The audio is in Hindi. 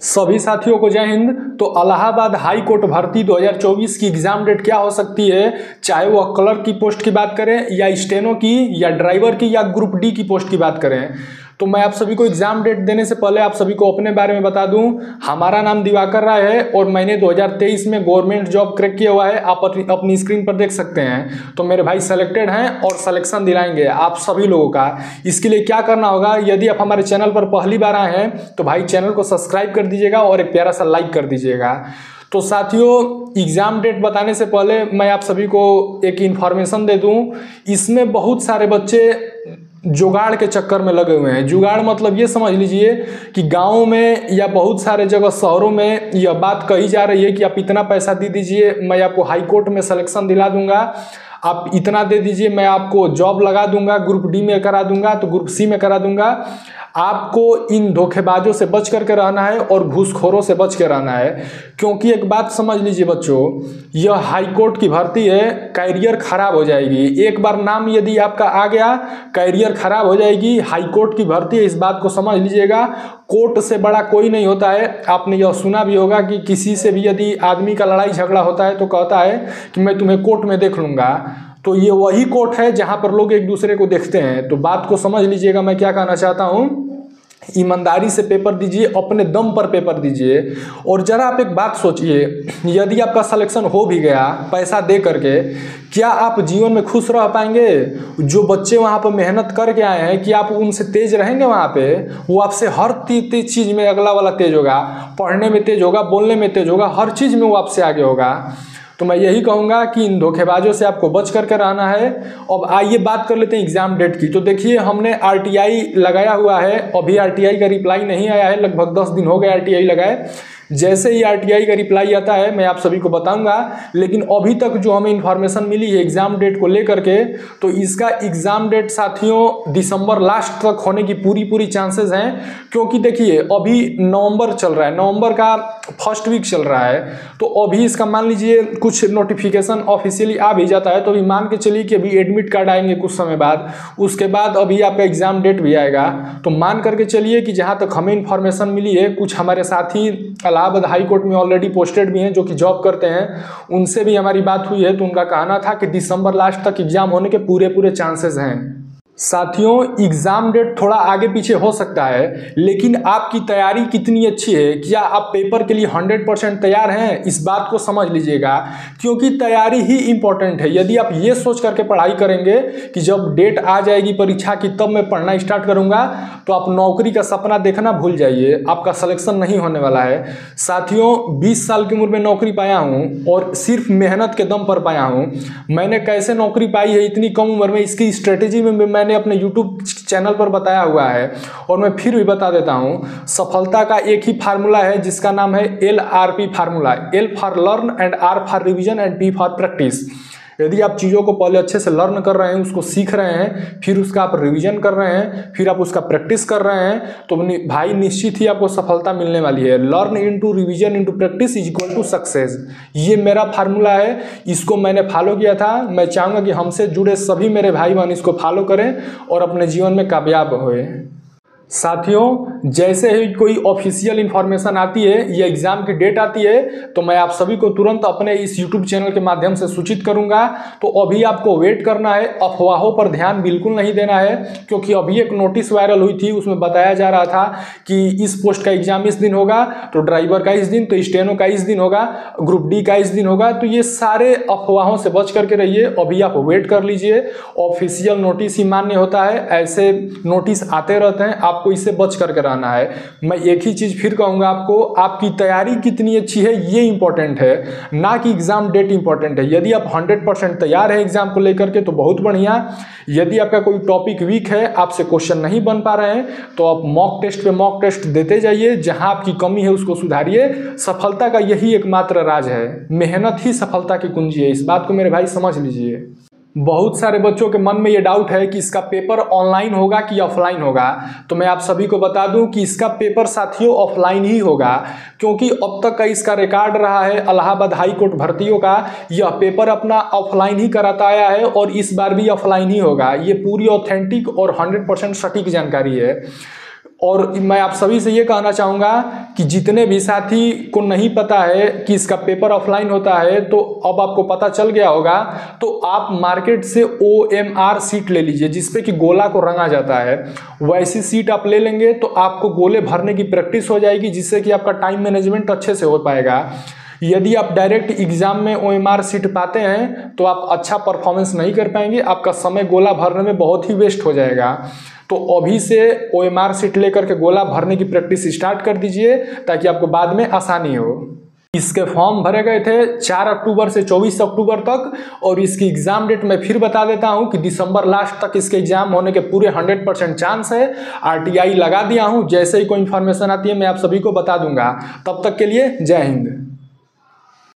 सभी साथियों को जय हिंद। तो इलाहाबाद हाई कोर्ट भर्ती 2024 की एग्जाम डेट क्या हो सकती है, चाहे वो क्लर्क की पोस्ट की बात करें या स्टेनो की या ड्राइवर की या ग्रुप डी की पोस्ट की बात करें। तो मैं आप सभी को एग्जाम डेट देने से पहले आप सभी को अपने बारे में बता दूं, हमारा नाम दिवाकर राय है और मैंने 2023 में गवर्नमेंट जॉब क्रैक किया हुआ है। आप अपनी स्क्रीन पर देख सकते हैं। तो मेरे भाई सेलेक्टेड हैं और सिलेक्शन दिलाएंगे आप सभी लोगों का। इसके लिए क्या करना होगा, यदि आप हमारे चैनल पर पहली बार आए हैं तो भाई चैनल को सब्सक्राइब कर दीजिएगा और एक प्यारा सा लाइक कर दीजिएगा। तो साथियों, एग्जाम डेट बताने से पहले मैं आप सभी को एक इन्फॉर्मेशन दे दूं। इसमें बहुत सारे बच्चे जुगाड़ के चक्कर में लगे हुए हैं। जुगाड़ मतलब ये समझ लीजिए कि गाँव में या बहुत सारे जगह शहरों में यह बात कही जा रही है कि आप इतना पैसा दे दीजिए, मैं आपको हाई कोर्ट में सिलेक्शन दिला दूंगा, आप इतना दे दीजिए, मैं आपको जॉब लगा दूंगा, ग्रुप डी में करा दूंगा तो ग्रुप सी में करा दूंगा। आपको इन धोखेबाजों से बच करके रहना है और घूसखोरों से बच के रहना है। क्योंकि एक बात समझ लीजिए बच्चों, यह हाई कोर्ट की भर्ती है, कैरियर खराब हो जाएगी। एक बार नाम यदि आपका आ गया, कैरियर खराब हो जाएगी। हाई कोर्ट की भर्ती है, इस बात को समझ लीजिएगा। कोर्ट से बड़ा कोई नहीं होता है। आपने यह सुना भी होगा कि किसी से भी यदि आदमी का लड़ाई झगड़ा होता है तो कहता है कि मैं तुम्हें कोर्ट में देख लूंगा। तो ये वही कोर्ट है जहां पर लोग एक दूसरे को देखते हैं। तो बात को समझ लीजिएगा, मैं क्या कहना चाहता हूं, ईमानदारी से पेपर दीजिए, अपने दम पर पेपर दीजिए। और जरा आप एक बात सोचिए, यदि आपका सिलेक्शन हो भी गया पैसा दे करके, क्या आप जीवन में खुश रह पाएंगे? जो बच्चे वहाँ पर मेहनत करके आए हैं, कि आप उनसे तेज रहेंगे? वहाँ पे वो आपसे हर चीज़ में अगला वाला तेज होगा, पढ़ने में तेज होगा, बोलने में तेज होगा, हर चीज़ में वो आपसे आगे होगा। तो मैं यही कहूँगा कि इन धोखेबाजों से आपको बच करके रहना है। अब आइए बात कर लेते हैं एग्जाम डेट की। तो देखिए, हमने आरटीआई लगाया हुआ है, अभी आरटीआई का रिप्लाई नहीं आया है, लगभग 10 दिन हो गए आरटीआई लगाए। जैसे ही आरटीआई का रिप्लाई आता है मैं आप सभी को बताऊंगा। लेकिन अभी तक जो हमें इन्फॉर्मेशन मिली है एग्जाम डेट को लेकर के, तो इसका एग्जाम डेट साथियों दिसंबर लास्ट तक होने की पूरी चांसेस हैं। क्योंकि देखिए, अभी नवंबर चल रहा है, नवंबर का फर्स्ट वीक चल रहा है, तो अभी इसका मान लीजिए कुछ नोटिफिकेशन ऑफिशियली आ भी जाता है तो अभी मान के चलिए कि अभी एडमिट कार्ड आएंगे कुछ समय बाद, उसके बाद अभी आपका एग्जाम डेट भी आएगा। तो मान करके चलिए कि जहाँ तक हमें इन्फॉर्मेशन मिली है, कुछ हमारे साथी इलाहाबाद हाई कोर्ट में ऑलरेडी पोस्टेड भी हैं जो कि जॉब करते हैं, उनसे भी हमारी बात हुई है। तो उनका कहना था कि दिसंबर लास्ट तक एग्जाम होने के पूरे चांसेस हैं। साथियों, एग्जाम डेट थोड़ा आगे पीछे हो सकता है, लेकिन आपकी तैयारी कितनी अच्छी है, क्या आप पेपर के लिए 100% तैयार हैं, इस बात को समझ लीजिएगा। क्योंकि तैयारी ही इंपॉर्टेंट है। यदि आप ये सोच करके पढ़ाई करेंगे कि जब डेट आ जाएगी परीक्षा की तब मैं पढ़ना स्टार्ट करूंगा, तो आप नौकरी का सपना देखना भूल जाइए, आपका सिलेक्शन नहीं होने वाला है। साथियों, 20 साल की उम्र में नौकरी पाया हूँ और सिर्फ मेहनत के दम पर पाया हूँ। मैंने कैसे नौकरी पाई है इतनी कम उम्र में, इसकी स्ट्रेटेजी में मैंने अपने YouTube चैनल पर बताया हुआ है और मैं फिर भी बता देता हूं। सफलता का एक ही फार्मूला है जिसका नाम है LRP formula. L for learn and R for revision and P for practice. यदि आप चीज़ों को पहले अच्छे से लर्न कर रहे हैं, उसको सीख रहे हैं, फिर उसका आप रिवीजन कर रहे हैं, फिर आप उसका प्रैक्टिस कर रहे हैं, तो भाई निश्चित ही आपको सफलता मिलने वाली है। Learn into revision into practice is equal to success. ये मेरा फार्मूला है, इसको मैंने फॉलो किया था। मैं चाहूँगा कि हमसे जुड़े सभी मेरे भाई बहन इसको फॉलो करें और अपने जीवन में कामयाब हुए। साथियों, जैसे ही कोई ऑफिशियल इन्फॉर्मेशन आती है या एग्जाम की डेट आती है, तो मैं आप सभी को तुरंत अपने इस YouTube चैनल के माध्यम से सूचित करूंगा। तो अभी आपको वेट करना है, अफवाहों पर ध्यान बिल्कुल नहीं देना है। क्योंकि अभी एक नोटिस वायरल हुई थी, उसमें बताया जा रहा था कि इस पोस्ट का एग्जाम इस दिन होगा, तो ड्राइवर का इस दिन, तो स्टेनो का इस दिन होगा, ग्रुप डी का इस दिन होगा। तो ये सारे अफवाहों से बच करके रहिए, अभी आप वेट कर लीजिए। ऑफिशियल नोटिस ही मान्य होता है, ऐसे नोटिस आते रहते हैं, आपको इससे बच करके रहना है। मैं एक ही चीज फिर कहूंगा आपको, आपकी तैयारी कितनी अच्छी है ये इंपॉर्टेंट है, ना कि एग्जाम डेट इंपॉर्टेंट है। यदि आप 100% तैयार है एग्जाम को लेकर के तो बहुत बढ़िया। यदि आपका कोई टॉपिक वीक है, आपसे क्वेश्चन नहीं बन पा रहे हैं, तो आप मॉक टेस्ट पे मॉक टेस्ट देते जाइए, जहां आपकी कमी है उसको सुधारिए। सफलता का यही एकमात्र राज है, मेहनत ही सफलता की कुंजी है, इस बात को मेरे भाई समझ लीजिए। बहुत सारे बच्चों के मन में ये डाउट है कि इसका पेपर ऑनलाइन होगा कि ऑफलाइन होगा। तो मैं आप सभी को बता दूं कि इसका पेपर साथियों ऑफलाइन ही होगा। क्योंकि अब तक का इसका रिकॉर्ड रहा है इलाहाबाद हाई कोर्ट भर्तियों का, यह पेपर अपना ऑफलाइन ही कराता आया है और इस बार भी ऑफलाइन ही होगा। ये पूरी ऑथेंटिक और 100% सटीक जानकारी है। और मैं आप सभी से ये कहना चाहूँगा कि जितने भी साथी को नहीं पता है कि इसका पेपर ऑफलाइन होता है, तो अब आपको पता चल गया होगा। तो आप मार्केट से OMR सीट ले लीजिए, जिसपे कि गोला को रंगा जाता है। वैसी सीट आप ले लेंगे तो आपको गोले भरने की प्रैक्टिस हो जाएगी, जिससे कि आपका टाइम मैनेजमेंट अच्छे से हो पाएगा। यदि आप डायरेक्ट एग्जाम में OMR सीट पाते हैं तो आप अच्छा परफॉर्मेंस नहीं कर पाएंगे, आपका समय गोला भरने में बहुत ही वेस्ट हो जाएगा। तो अभी से OMR सीट लेकर के गोला भरने की प्रैक्टिस स्टार्ट कर दीजिए, ताकि आपको बाद में आसानी हो। इसके फॉर्म भरे गए थे 4 अक्टूबर से 24 अक्टूबर तक, और इसकी एग्जाम डेट मैं फिर बता देता हूं कि दिसंबर लास्ट तक इसके एग्जाम होने के पूरे 100% चांस है। RTI लगा दिया हूं, जैसे ही कोई इन्फॉर्मेशन आती है मैं आप सभी को बता दूंगा। तब तक के लिए जय हिंद।